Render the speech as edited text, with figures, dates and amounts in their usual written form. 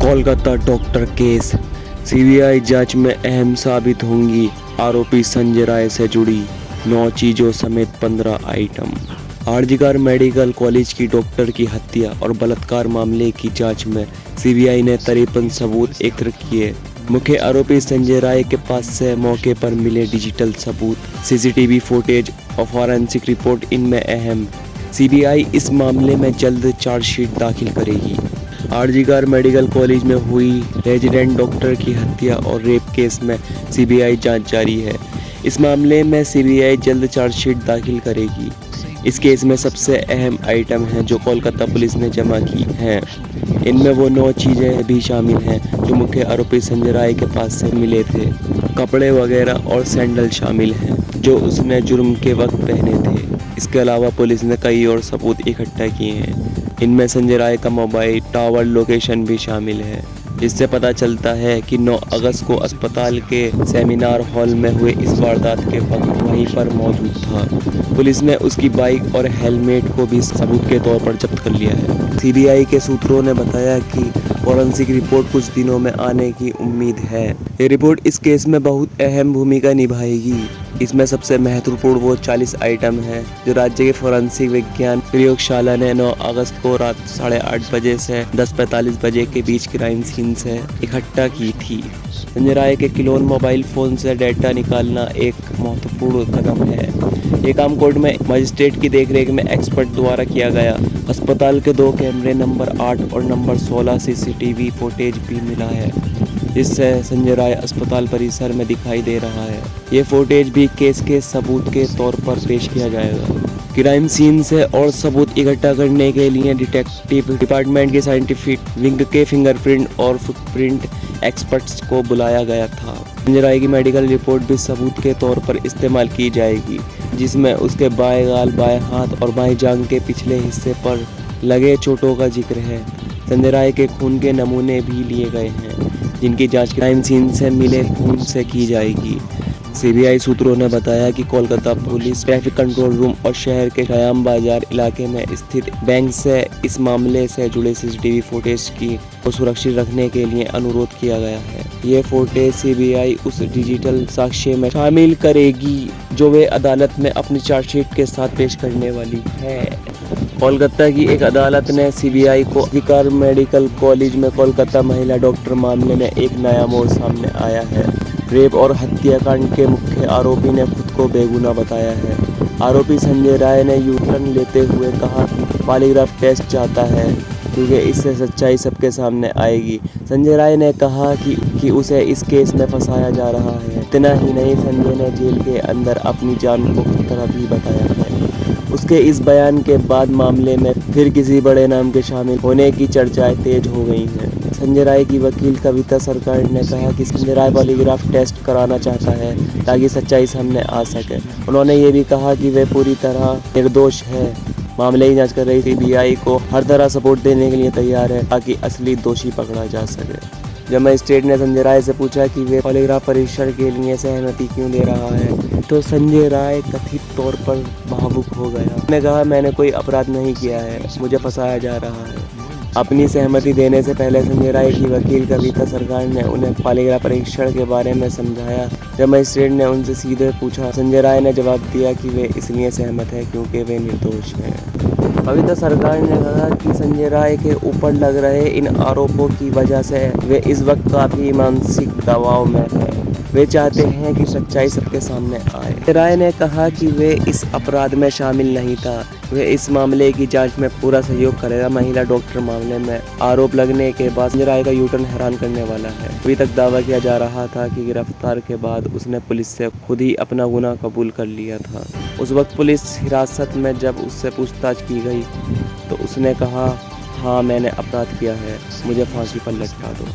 Kolkata doctor case, CBI जांच में अहम साबित होंगी आरोपी संजय राय से जुड़ी 9 चीजों समेत 15 आइटम। आरजीकर मेडिकल कॉलेज की डॉक्टर की हत्या और बलात्कार मामले की जांच में सीबीआई ने 53 सबूत एकत्र किए। मुख्य आरोपी संजय राय के पास से मौके पर मिले डिजिटल सबूत, सीसीटीवी फुटेज और फॉरेंसिक रिपोर्ट इनमें अहम। सीबीआई इस मामले में जल्द चार्जशीट दाखिल करेगी। आरजीकर मेडिकल कॉलेज में हुई रेजिडेंट डॉक्टर की हत्या और रेप केस में सीबीआई जांच जारी है। इस मामले में सीबीआई जल्द चार्जशीट दाखिल करेगी। इस केस में सबसे अहम आइटम हैं जो कोलकाता पुलिस ने जमा की हैं। इनमें वो 9 चीज़ें भी शामिल हैं जो मुख्य आरोपी संजय राय के पास से मिले थे। कपड़े वगैरह और सैंडल शामिल हैं जो उसने जुर्म के वक्त पहने थे। इसके अलावा पुलिस ने कई और सबूत इकट्ठा किए हैं। इनमें संजय राय का मोबाइल टावर लोकेशन भी शामिल है, जिससे पता चलता है कि 9 अगस्त को अस्पताल के सेमिनार हॉल में हुए इस वारदात के वक्त वहीं पर मौजूद था। पुलिस ने उसकी बाइक और हेलमेट को भी सबूत के तौर पर जब्त कर लिया है। सीबीआई के सूत्रों ने बताया कि फॉरेंसिक रिपोर्ट कुछ दिनों में आने की उम्मीद है। ये रिपोर्ट इस केस में बहुत अहम भूमिका निभाएगी। इसमें सबसे महत्वपूर्ण वो 40 आइटम हैं जो राज्य के फॉरेंसिक विज्ञान प्रयोगशाला ने 9 अगस्त को रात 8:30 बजे से 10:45 बजे के बीच क्राइम सीन से इकट्ठा की थी। संजय राय के क्लोन मोबाइल फ़ोन से डेटा निकालना एक महत्वपूर्ण कदम है। ये काम कोर्ट में मजिस्ट्रेट की देखरेख में एक्सपर्ट द्वारा किया गया। अस्पताल के 2 कैमरे नंबर 8 और नंबर 16 सीसीटीवी फुटेज भी मिला है, जिससे संजय राय अस्पताल परिसर में दिखाई दे रहा है। ये फुटेज भी केस के सबूत के तौर पर पेश किया जाएगा। क्राइम सीन से और सबूत इकट्ठा करने के लिए डिटेक्टिव डिपार्टमेंट के साइंटिफिक विंग के फिंगरप्रिंट और फुटप्रिंट एक्सपर्ट्स को बुलाया गया था। संजय राय की मेडिकल रिपोर्ट भी सबूत के तौर पर इस्तेमाल की जाएगी, जिसमें उसके बाएं गाल, बाएं हाथ और बाएं जांघ के पिछले हिस्से पर लगे चोटों का जिक्र है। संजय राय के खून के नमूने भी लिए गए हैं, जिनकी जांच क्राइम सीन से मिले खून से की जाएगी। सीबीआई सूत्रों ने बताया कि Kolkata police traffic control room और शहर के कयाम बाजार इलाके में स्थित बैंक से इस मामले से जुड़े सीसीटीवी फुटेज को सुरक्षित रखने के लिए अनुरोध किया गया है। ये फुटेज सीबीआई उस डिजिटल साक्ष्य में शामिल करेगी जो वे अदालत में अपनी चार्जशीट के साथ पेश करने वाली है। कोलकाता की एक अदालत ने सीबीआई को आरजीकर मेडिकल कॉलेज में कोलकाता महिला डॉक्टर मामले में एक नया मोड़ सामने आया है। रेप और हत्याकांड के मुख्य आरोपी ने खुद को बेगुनाह बताया है। आरोपी संजय राय ने यू-टर्न लेते हुए कहा कि पॉलीग्राफ टेस्ट चाहता है क्योंकि इससे सच्चाई सबके सामने आएगी। संजय राय ने कहा कि उसे इस केस में फंसाया जा रहा है। इतना ही नहीं, संजय ने जेल के अंदर अपनी जान को खतरा भी बताया है। उसके इस बयान के बाद मामले में फिर किसी बड़े नाम के शामिल होने की चर्चाएं तेज हो गई हैं। संजय राय की वकील कविता सरकार ने कहा कि संजय राय पॉलीग्राफ टेस्ट कराना चाहता है ताकि सच्चाई सामने आ सके। उन्होंने ये भी कहा कि वे पूरी तरह निर्दोष है। मामले की जांच कर रही सीबीआई को हर तरह सपोर्ट देने के लिए तैयार है ताकि असली दोषी पकड़ा जा सके। जब मजिस्ट्रेट ने संजय राय से पूछा कि वे पॉलीग्राफ परीक्षण के लिए सहमति क्यों दे रहा है, तो संजय राय कथित तौर पर भावुक हो गया। उसने कहा, मैंने कोई अपराध नहीं किया है, मुझे फंसाया जा रहा है। अपनी सहमति देने से पहले संजय राय की वकील कविता सरकार ने उन्हें पॉलीग्राफ परीक्षण के बारे में समझाया। जब मजिस्ट्रेट ने उनसे सीधे पूछा, संजय राय ने जवाब दिया कि वे इसलिए सहमत है क्योंकि वे निर्दोष हैं। कविता सरकार ने कहा कि संजय राय के ऊपर लग रहे इन आरोपों की वजह से वे इस वक्त काफ़ी मानसिक दबाव में हैं। वे चाहते हैं कि सच्चाई सबके सामने आए। राय ने कहा कि वे इस अपराध में शामिल नहीं था। वे इस मामले की जांच में पूरा सहयोग करेगा। महिला डॉक्टर मामले में आरोप लगने के बाद संजय राय का यू-टर्न हैरान करने वाला है। अभी तक दावा किया जा रहा था कि गिरफ्तार के बाद उसने पुलिस से खुद ही अपना गुनाह कबूल कर लिया था। उस वक्त पुलिस हिरासत में जब उससे पूछताछ की गई तो उसने कहा, हाँ मैंने अपराध किया है, मुझे फांसी पर लटका दो।